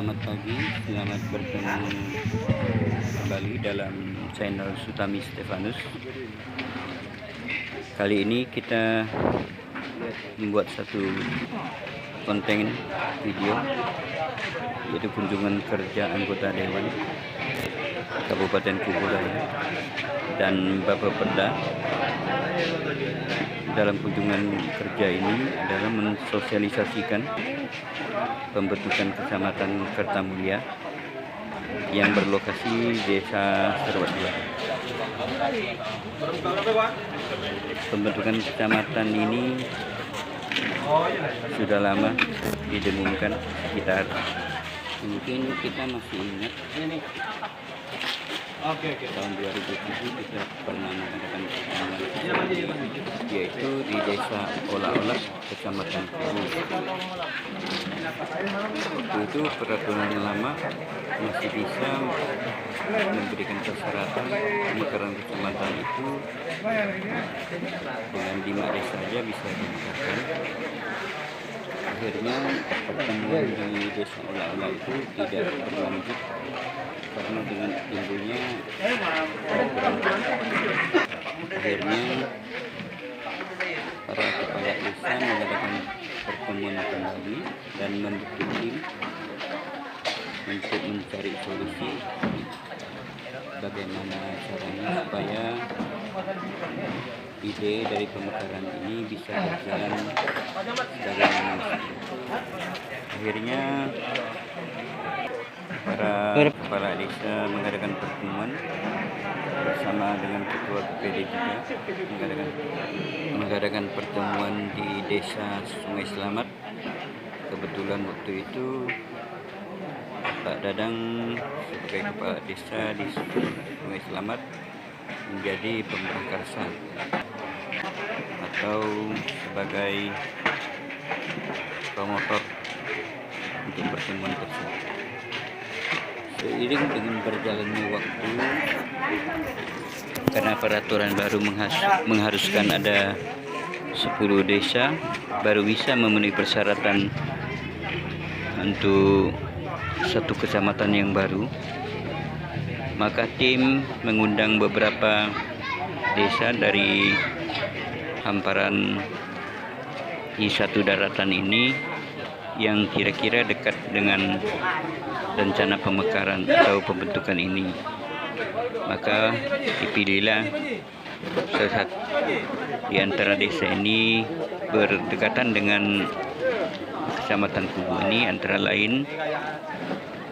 Selamat pagi, selamat bertemu kembali dalam channel Sutami Stefanus. Kali ini kita membuat satu konten video, yaitu kunjungan kerja anggota Dewan Kabupaten Kuburaya dan Bapak Perda. Dalam kunjungan kerja ini adalah mensosialisasikan pembentukan Kecamatan Kertamulia yang berlokasi Desa Serwat II. Pembentukan kecamatan ini sudah lama didengungkan, sekitar mungkin kita masih ingat tahun 2007 kita pernah mengadakan pertemuan, yaitu di Desa Olah-Olah, Kecamatan Kubu. Waktu itu peraturan lama masih bisa memberikan persyaratan pemekaran kecamatan itu dengan 5 desa saja bisa dimekaran. Akhirnya pertemuan di Desa Olah-Olah itu tidak berlanjut karena dengan timbulnya akhirnya para kepala desa mengadakan pertemuan kembali dan membentuk tim untuk mencari solusi bagaimana caranya supaya ide dari pemekaran ini bisa berjalan dengan akhirnya para kepala desa mengadakan pertemuan bersama dengan ketua BPD juga mengadakan pertemuan di Desa Sungai Selamat. Kebetulan waktu itu Pak Dadang sebagai kepala desa di Sungai Selamat menjadi pemprakarsa atau sebagai promotor untuk pertemuan tersebut. Seiring dengan berjalannya waktu, karena peraturan baru mengharuskan ada 10 desa baru bisa memenuhi persyaratan untuk satu kecamatan yang baru, maka tim mengundang beberapa desa dari hamparan di satu daratan ini yang kira-kira dekat dengan rencana pemekaran atau pembentukan ini. Maka dipilihlah salah satu di antara desa ini berdekatan dengan Kecamatan Kubu ini, antara lain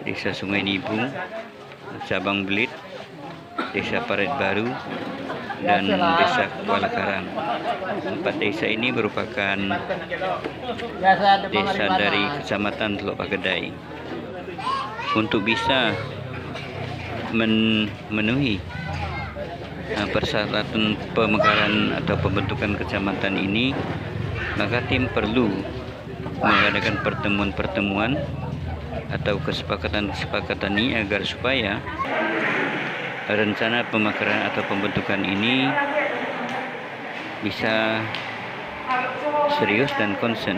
Desa Sungai Nibung, Cabang Belit, Desa Parit Baru, dan Desa Kuala Karang. 4 desa ini merupakan desa dari Kecamatan Teluk Pagedai. Untuk bisa memenuhi persyaratan pemekaran atau pembentukan kecamatan ini, maka tim perlu mengadakan pertemuan-pertemuan atau kesepakatan-kesepakatan ini agar supaya rencana pemekaran atau pembentukan ini bisa serius dan konsen.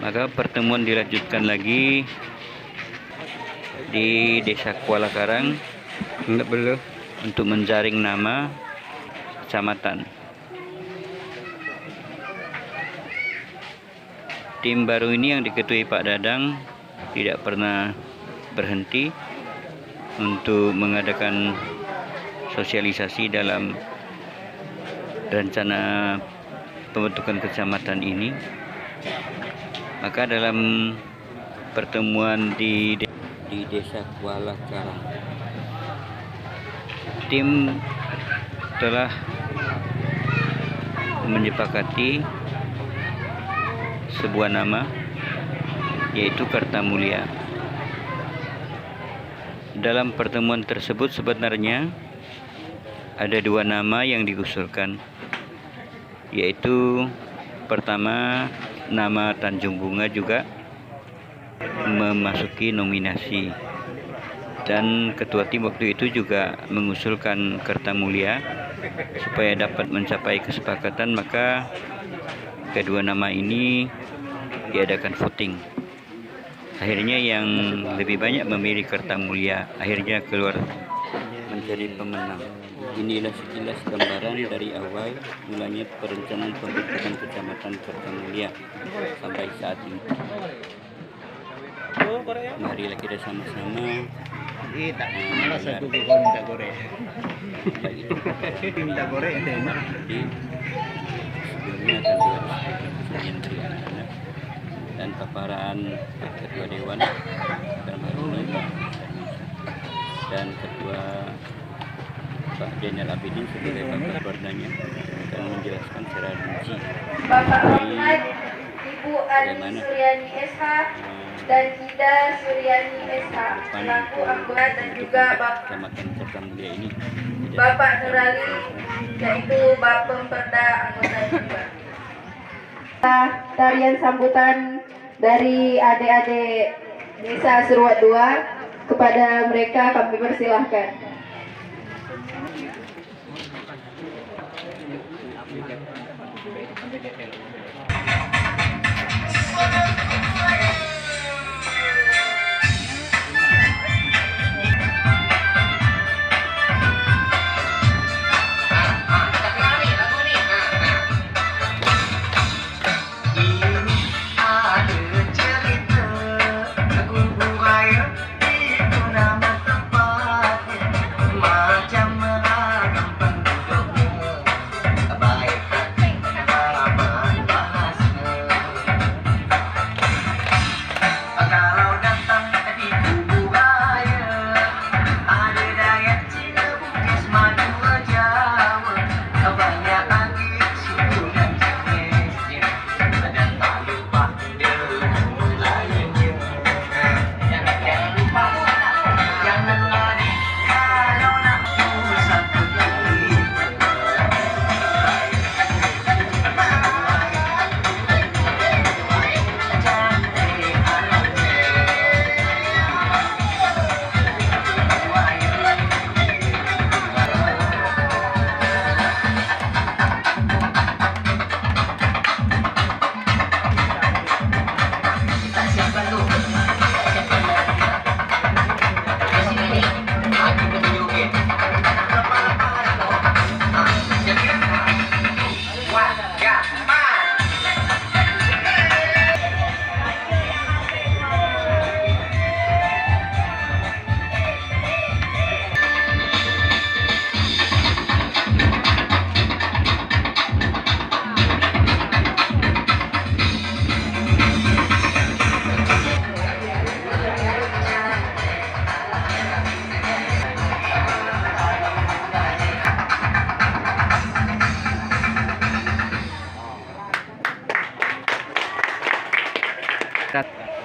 Maka pertemuan dilanjutkan lagi di Desa Kuala Karang untuk menjaring nama kecamatan. Tim baru ini yang diketuai Pak Dadang tidak pernah berhenti untuk mengadakan sosialisasi dalam rencana pembentukan kecamatan ini. Maka dalam pertemuan di Desa Kuala Karang, tim telah menyepakati sebuah nama, yaitu Kertamulia. Dalam pertemuan tersebut sebenarnya ada 2 nama yang diusulkan, yaitu pertama nama Tanjung Bunga juga memasuki nominasi, dan ketua tim waktu itu juga mengusulkan Kertamulia. Supaya dapat mencapai kesepakatan, maka kedua nama ini diadakan voting. Akhirnya yang lebih banyak memilih Kertamulia akhirnya keluar menjadi pemenang. Inilah sekilas gambaran dari awal mulanya perencanaan pembentukan Kecamatan Kertamulia sampai saat ini. Marilah kita sama-sama minta goreng. Minta goreng enak. Jadi sebelumnya akan disajikan dari anak-anak dan paparan Ketua Dewan dalam hal ini Pak dan Ketua Pak Zainal Abidin sebagai bapak keluarganya akan menjelaskan secara rinci Bapak Muhammad, Ibu Ani Suryani SH dan Ida Suryani SH selaku anggota dan juga Kecamatan Kertamulia ini. Bapak Nurali yaitu Bapemperda anggota juga. Tarian sambutan dari adik-adik Desa Seruat 2 kepada mereka kami persilahkan.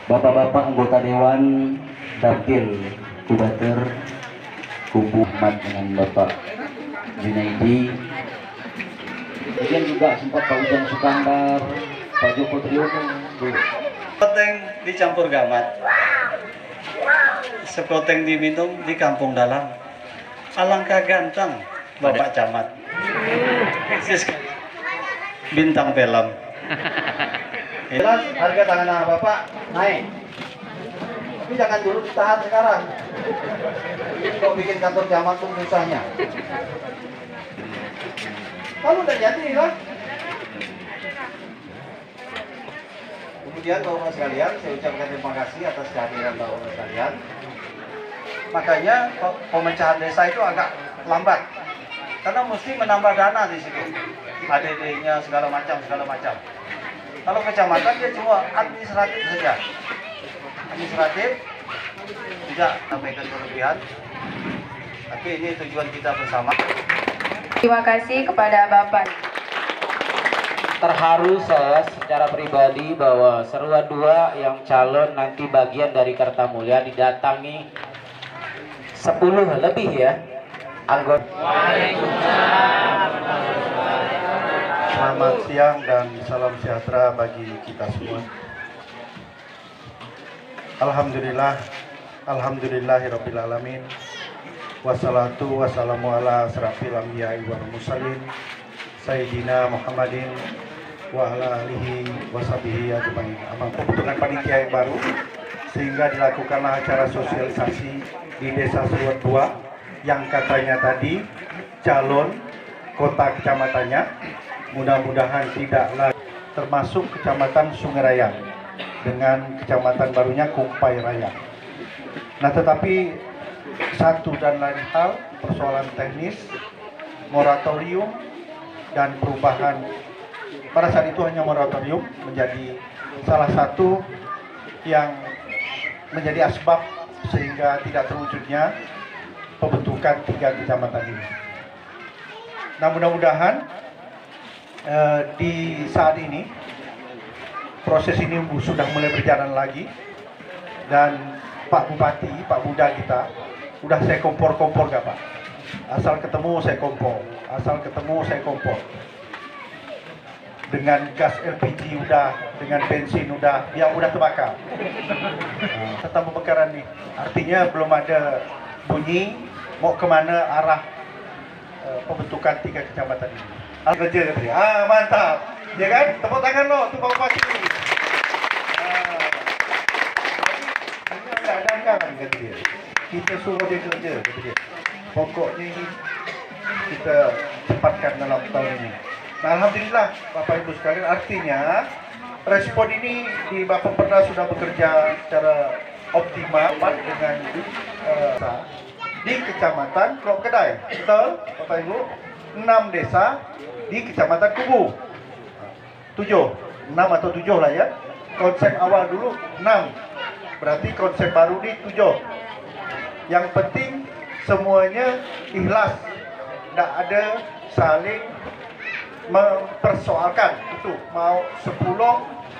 Bapak-bapak anggota Dewan Dapil Kubater Kubu Ahmad dengan Bapak Junaidi, kemudian juga sempat Pak Ujang Sukandar, Pak Joko Triyono. Sekoteng dicampur gamat, sekoteng diminum di kampung dalam. Alangkah ganteng Bapak Camat, bintang film. Jelas harga tangan Bapak naik, tapi jangan dulu ditahan sekarang. Kok bikin kantor camat tuh susahnya. Kalau udah jadi lah. Kemudian Bapak sekalian, saya ucapkan terima kasih atas kehadiran Bapak sekalian. Makanya pemecahan desa itu agak lambat, karena mesti menambah dana di situ, ADD-nya segala macam. Kalau kecamatan dia cuma administratif saja, tidak sampaikan kelebihan, tapi ini tujuan kita bersama. Terima kasih kepada Bapak. Terharu saya secara pribadi bahwa Seruan 2 yang calon nanti bagian dari Kertamulia didatangi 10 lebih ya anggota. Selamat siang dan salam sejahtera bagi kita semua. Alhamdulillahirabbil alamin. Wassalatu wassalamu ala asrafil anbiya'i wal mursalin Sayyidina Muhammadin wa ala alihi wa sahbihi ajmain. Pembentukan panitia yang baru sehingga dilakukanlah acara sosialisasi di Desa Seruan 2 yang katanya tadi calon kota kecamatannya mudah-mudahan tidak lagi, termasuk Kecamatan Sungai Raya dengan kecamatan barunya Kumpai Raya. Nah, tetapi satu dan lain hal, persoalan teknis, moratorium dan perubahan, pada saat itu hanya moratorium menjadi salah satu yang menjadi asbab sehingga tidak terwujudnya pembentukan 3 kecamatan ini. Nah, mudah-mudahan di saat ini proses ini sudah mulai berjalan lagi, dan Pak Bupati, Pak Buda kita udah saya kompor-kompor gak Pak? Asal ketemu saya kompor, asal ketemu saya kompor. Dengan gas LPG udah, dengan bensin udah, yang udah terbakar. Tentang pembakaran nih, artinya belum ada bunyi mau kemana arah pembentukan 3 kecamatan ini. Kerja katanya. Mantap, ya kan? Tepuk tangan lo, tuh Pak Bupati. Ini nggak ada anggaran kata dia. Kita suruh dia kerja kata dia. Pokoknya ini kita cepatkan dalam tahun ini. Nah, alhamdulillah Bapak Ibu sekalian, artinya respon ini di Bapak Perda sudah bekerja secara optimal dengan di Kecamatan Krok Kedai. Betul Bapak Ibu? 6 desa di Kecamatan Kubu. 6 atau 7 lah ya. Konsep awal dulu 6. Berarti konsep baru di 7. Yang penting semuanya ikhlas. Tidak ada saling mempersoalkan itu, mau 10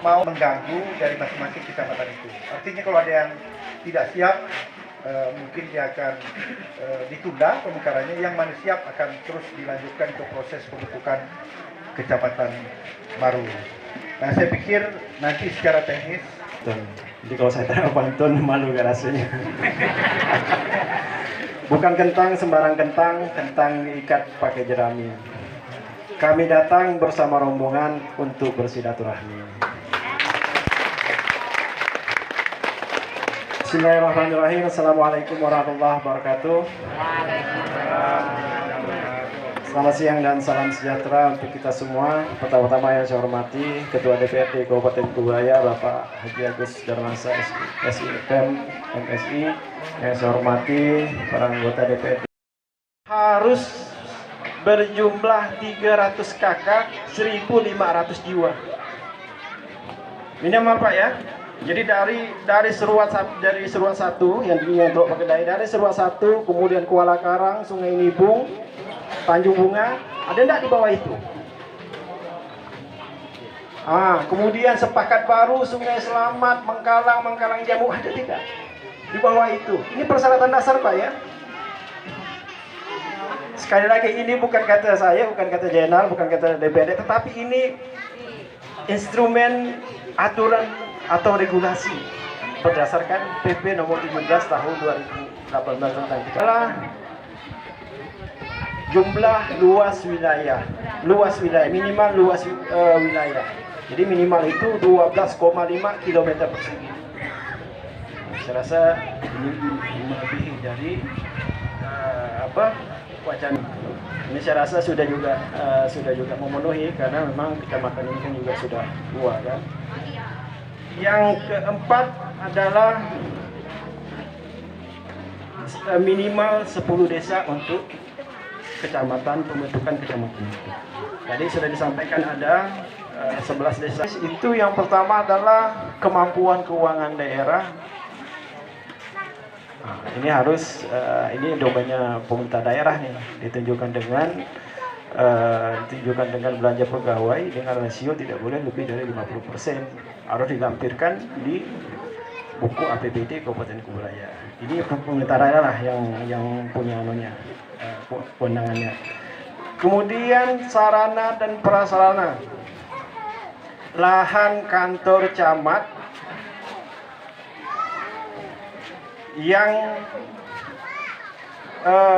mau mengganggu dari masing-masing kecamatan itu. Artinya kalau ada yang tidak siap, mungkin dia akan ditunda pemekarannya. Yang mana siap akan terus dilanjutkan ke proses pembentukan kecamatan baru. Nah, saya pikir nanti secara teknis. Jadi kalau saya tanya pantun malu gak rasanya. Bukan kentang sembarang kentang, kentang diikat pakai jerami. Kami datang bersama rombongan untuk bersilaturahmi. Bismillahirrahmanirrahim. Assalamualaikum warahmatullahi wabarakatuh. Selamat siang dan salam sejahtera untuk kita semua. Pertama-tama yang saya hormati Ketua DPRD Kabupaten Kuburaya Bapak Haji Agus Darmansa SIM MSI. Yang saya hormati para anggota DPRD. Harus berjumlah 300 kakak, 1.500 jiwa. Minimal Pak ya. Jadi dari seruan 1 yang untuk pakai dari seruan 1, kemudian Kuala Karang, Sungai Nibung, Tanjung Bunga, ada enggak di bawah itu? Kemudian Sepakat Baru, Sungai Selamat, Mengkalang Jamu, ada tidak? Di bawah itu. Ini persyaratan dasar Pak ya. Sekali lagi, ini bukan kata saya, bukan kata Jenderal, bukan kata DPRD, tetapi ini instrumen aturan atau regulasi berdasarkan PP nomor 17 tahun 2018 tentang adalah jumlah luas wilayah, minimal luas wilayah. Jadi minimal itu 12,5 km persegi. Saya rasa ini melebihi dari wacana. Ini saya rasa sudah juga memenuhi, karena memang kecamatan ini kan juga sudah tua kan. Yang keempat adalah minimal 10 desa untuk kecamatan, pembentukan kecamatan itu. Tadi sudah disampaikan ada 11 desa. Itu yang pertama adalah kemampuan keuangan daerah. Ini harus ini domainnya pemerintah daerah nih, ditunjukkan dengan belanja pegawai dengan rasio tidak boleh lebih dari 50%, harus dilampirkan di buku APBD Kabupaten Kuburaya. Ini pemerintah daerah lah yang punya kewenangannya. Kemudian sarana dan prasarana, lahan kantor camat yang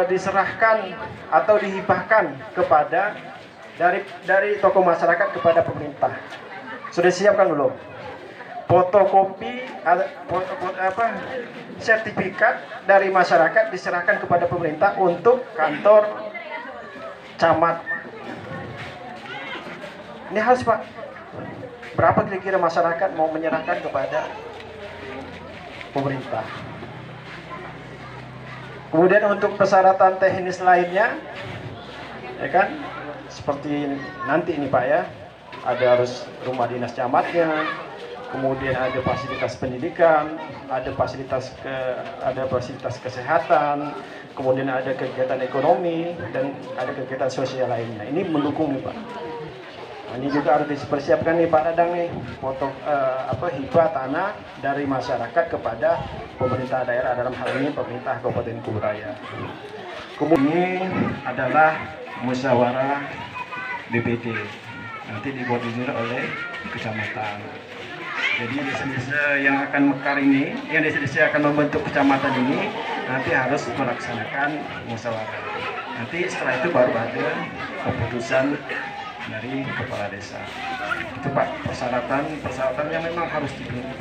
diserahkan atau dihibahkan kepada dari tokoh masyarakat kepada pemerintah. Sudah siapkan belum? fotokopi sertifikat dari masyarakat diserahkan kepada pemerintah untuk kantor camat. Ini harus Pak. Berapa kira-kira masyarakat mau menyerahkan kepada pemerintah? Kemudian untuk persyaratan teknis lainnya, ya kan, seperti nanti ini Pak ya, ada harus rumah dinas camatnya, kemudian ada fasilitas pendidikan, ada fasilitas kesehatan, kemudian ada kegiatan ekonomi dan ada kegiatan sosial lainnya. Ini mendukung nih Pak. Nah, ini juga harus dipersiapkan nih Pak Dadang nih, hibah tanah dari masyarakat kepada pemerintah daerah, dalam hal ini pemerintah Kabupaten Kuburaya. Kemudian ini adalah musyawarah DPD, nanti dikoordinir oleh kecamatan. Jadi desa-desa yang akan mekar ini, yang desa-desa akan membentuk kecamatan ini, nanti harus melaksanakan musyawarah. Nanti setelah itu baru ada keputusan dari kepala desa. Itu Pak, persyaratan yang memang harus dipenuhi.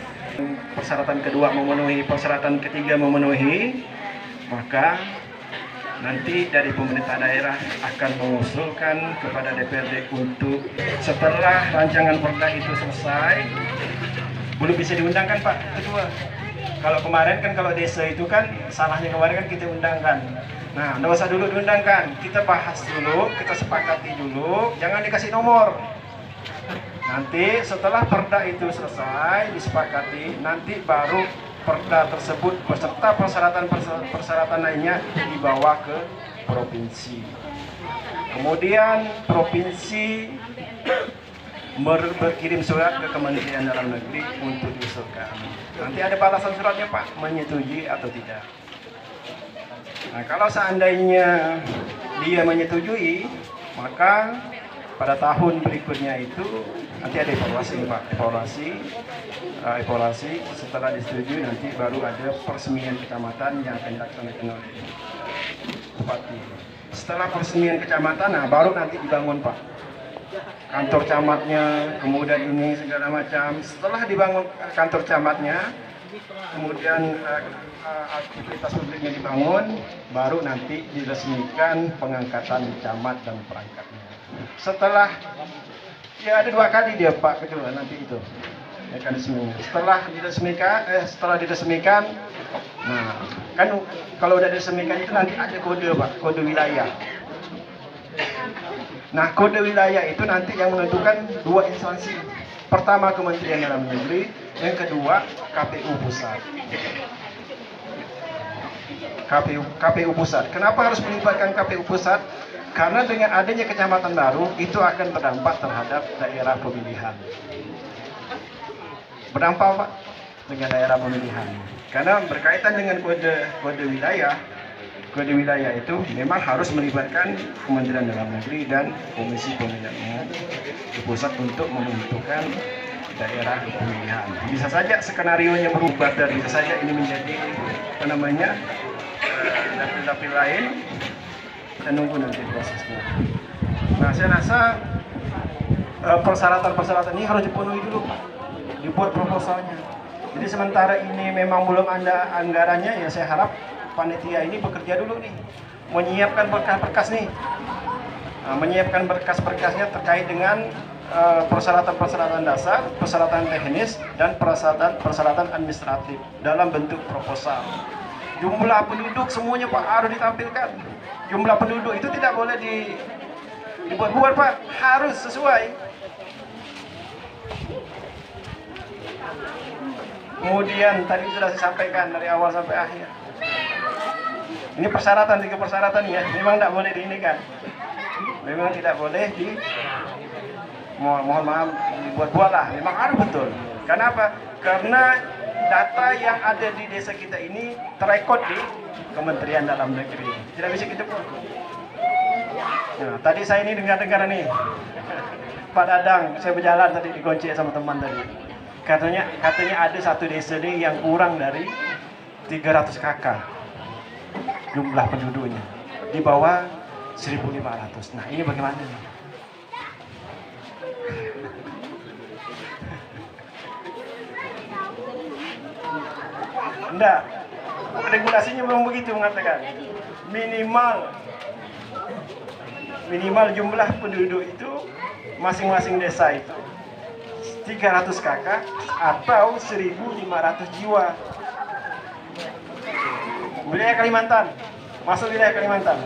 Persyaratan kedua memenuhi, persyaratan ketiga memenuhi, maka nanti dari pemerintah daerah akan mengusulkan kepada DPRD untuk setelah rancangan perda itu selesai, belum bisa diundangkan Pak kedua. Kalau kemarin kan kalau desa itu kan salahnya kemarin kan kita undangkan. Nah, nggak usah dulu diundangkan, kita bahas dulu, kita sepakati dulu, jangan dikasih nomor. Nanti setelah perda itu selesai, disepakati, nanti baru perda tersebut beserta persyaratan lainnya dibawa ke provinsi. Kemudian provinsi berkirim surat ke Kementerian Dalam Negeri untuk diusulkan. Nanti ada balasan suratnya Pak, menyetujui atau tidak. Nah, kalau seandainya dia menyetujui, maka pada tahun berikutnya itu nanti ada evaluasi Pak, evaluasi setelah disetujui nanti baru ada peresmian kecamatan yang akan dilaksanakan oleh bupati. Setelah peresmian kecamatan, nah baru nanti dibangun Pak kantor camatnya, kemudian ini segala macam. Setelah dibangun kantor camatnya, kemudian aktivitas publiknya dibangun, baru nanti diresmikan pengangkatan camat dan perangkatnya. Setelah ya ada 2 kali dia Pak kedua nanti itu mekanismenya. Setelah diresmikan, nah kan kalau udah diresmikan itu nanti ada kode Pak, kode wilayah. Nah, kode wilayah itu nanti yang menentukan 2 instansi. Pertama Kementerian Dalam Negeri, yang kedua KPU Pusat. KPU Pusat. Kenapa harus melibatkan KPU Pusat? Karena dengan adanya kecamatan baru itu akan berdampak terhadap daerah pemilihan. Berdampak Pak dengan daerah pemilihan. Karena berkaitan dengan kode wilayah. Kode wilayah itu memang harus melibatkan Kementerian Dalam Negeri dan Komisi Pemilihan Umum di pusat untuk menentukan daerah pemilihan. Bisa saja skenarionya berubah dari bisa saja ini menjadi dapil-dapil lain. Kita nunggu nanti prosesnya. Nah, saya rasa persyaratan ini harus dipenuhi dulu Pak. Dibuat proposalnya. Jadi sementara ini memang belum ada anggarannya, ya saya harap panitia ini bekerja dulu nih, menyiapkan berkas-berkas nih, menyiapkan berkas-berkasnya terkait dengan persyaratan-persyaratan dasar, persyaratan teknis, dan persyaratan administratif dalam bentuk proposal. Jumlah penduduk semuanya Pak harus ditampilkan. Jumlah penduduk itu tidak boleh dibuat-buat Pak, harus sesuai. Kemudian tadi sudah saya sampaikan dari awal sampai akhir. Ini persyaratan, 3 persyaratan ya, memang tidak boleh diinikan. Memang tidak boleh mohon maaf dibuat-buat lah, memang harus betul. Kenapa? Karena data yang ada di desa kita ini terekod di Kementerian Dalam Negeri. Tidak bisa kita buat. Nah, tadi saya ini dengar nih, Pak Dadang, saya berjalan tadi dikunci sama teman tadi. Katanya ada satu desa nih yang kurang dari 300 kakak jumlah penduduknya, di bawah 1.500. Nah, ini bagaimana nih? Enggak. Regulasinya memang begitu mengatakan. Minimal jumlah penduduk itu masing-masing desa itu 300 kakak atau 1.500 jiwa. Wilayah Kalimantan, masuk wilayah Kalimantan.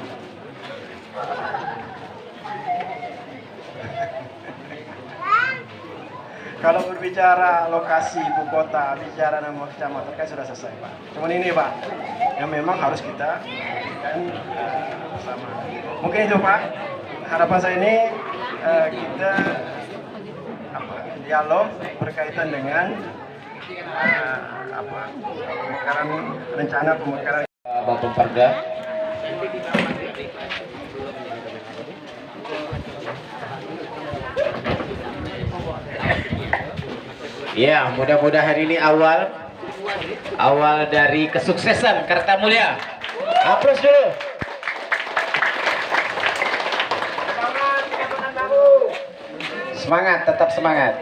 Kalau berbicara lokasi ibu kota, bicara nama kecamatan kan sudah selesai, Pak. Cuman ini, Pak, yang memang harus kita berikan bersama. Mungkin itu, Pak. Harapan saya ini kita dialog berkaitan dengan rencana pemekaran Bapak Perda. Ya, mudah-mudahan ini awal dari kesuksesan Kartamulya. Aplaus dulu. Semangat, tetap semangat.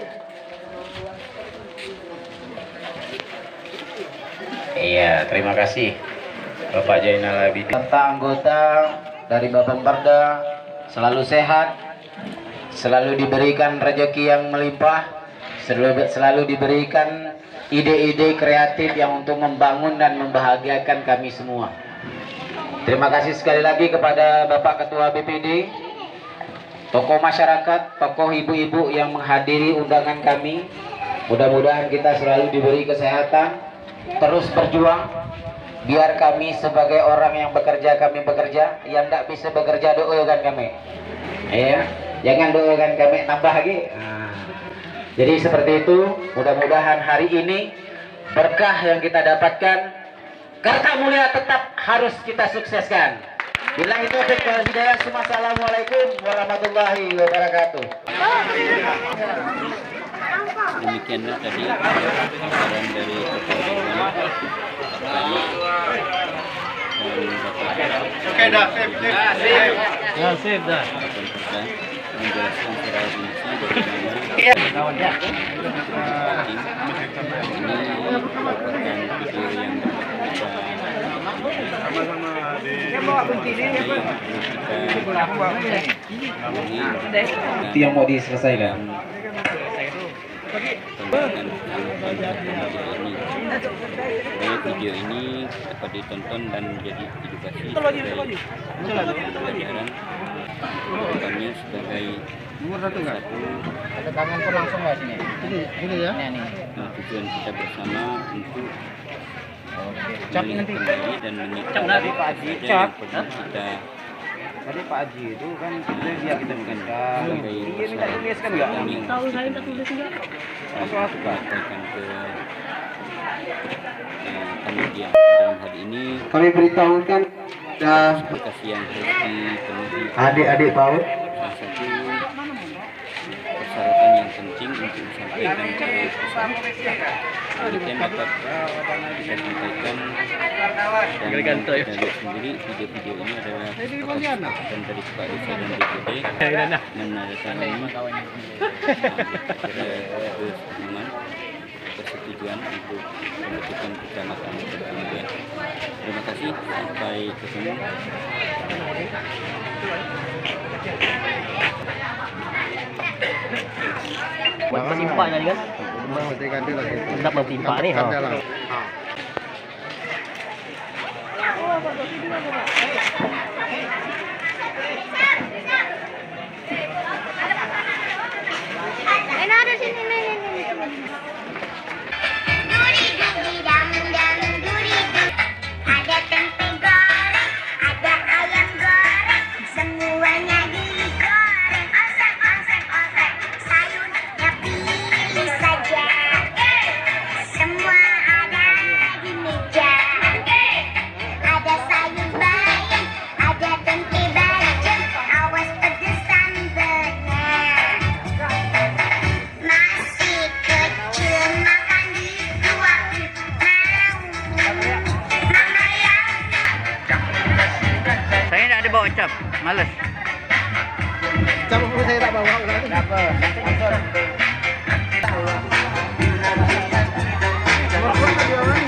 Iya, terima kasih Bapak Jainal Abidin. Serta anggota dari Bapak Perda selalu sehat, selalu diberikan rezeki yang melimpah, selalu diberikan ide-ide kreatif yang untuk membangun dan membahagiakan kami semua. Terima kasih sekali lagi kepada Bapak Ketua BPD, tokoh masyarakat, tokoh ibu-ibu yang menghadiri undangan kami. Mudah-mudahan kita selalu diberi kesehatan, terus berjuang. Biar kami sebagai orang yang bekerja, kami bekerja. Yang tidak bisa bekerja, doakan kami. Ya, jangan doakan kami tambah lagi. Jadi seperti itu. Mudah-mudahan hari ini berkah yang kita dapatkan, Kartamulya tetap harus kita sukseskan. Bila itu hidayah, Assalamualaikum warahmatullahi wabarakatuh. Demikianlah tadi saran dari Ketua Dewan Oke, dah, sip dah. Menjelaskan secara rinci bagaimana Itu yang mau diselesaikan. Supaya video ini dapat ditonton dan menjadi edukasi sebagai pelajaran kedepannya sebagai satu Tangan pun langsung nggak sini? Ini ya? tujuan kita bersama untuk Cap nanti. kembali dan menyiapkan Cap Pak Haji. yang perlu kita Tadi Pak Haji itu kan dia kita sebagai Iya minta tulis kan nggak? tahu saya minta tulis enggak? Sampaikan ke panitia dalam hal ini Kami beritahukan aplikasi yang harus dipenuhi. adik-adik PAUD. Salah satu persyaratan yang penting untuk disampaikan ke pusat. Demikian dapat kita sampaikan dan kita lihat sendiri video-video ini adalah kesepakatan dari Pak Desa dan DPD menandatangani kesetujuan untuk pembentukan kecamatan Kartamulya. Terima kasih, sampai ketemu. Buat bertimpa tadi kan? Sedap bertimpa nih. Ada sini nih. Ada tempe goreng, ada ayam goreng, semuanya digoreng. Oseng, sayurnya pilih saja. Semua ada di meja. Ada sayur bayam, ada tempe bacem, awas pedes sambelnya. Masih kecil makan di luar Saya tak ada bawa cap, malas. Cap saya tak bawa ulang. Kenapa? Nomor pun tak jualan.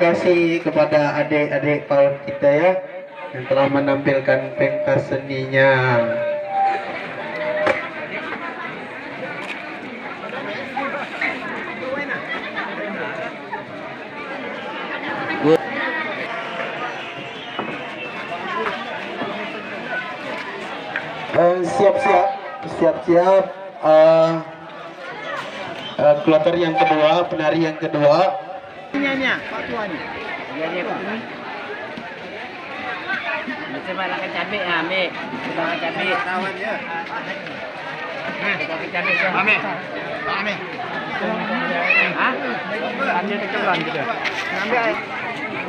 kasih kepada adik-adik PAUD kita ya yang telah menampilkan pentas seninya. Siap-siap kloter yang kedua, penari yang kedua. Pak tuanya. Dia kuning. Macam mana kan cabai ambil. Kita cabai tawan dia. Kita cabai semua. Ambil. Ambil. Hah? Ambil kecuali gitu. Ambil.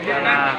Jalan.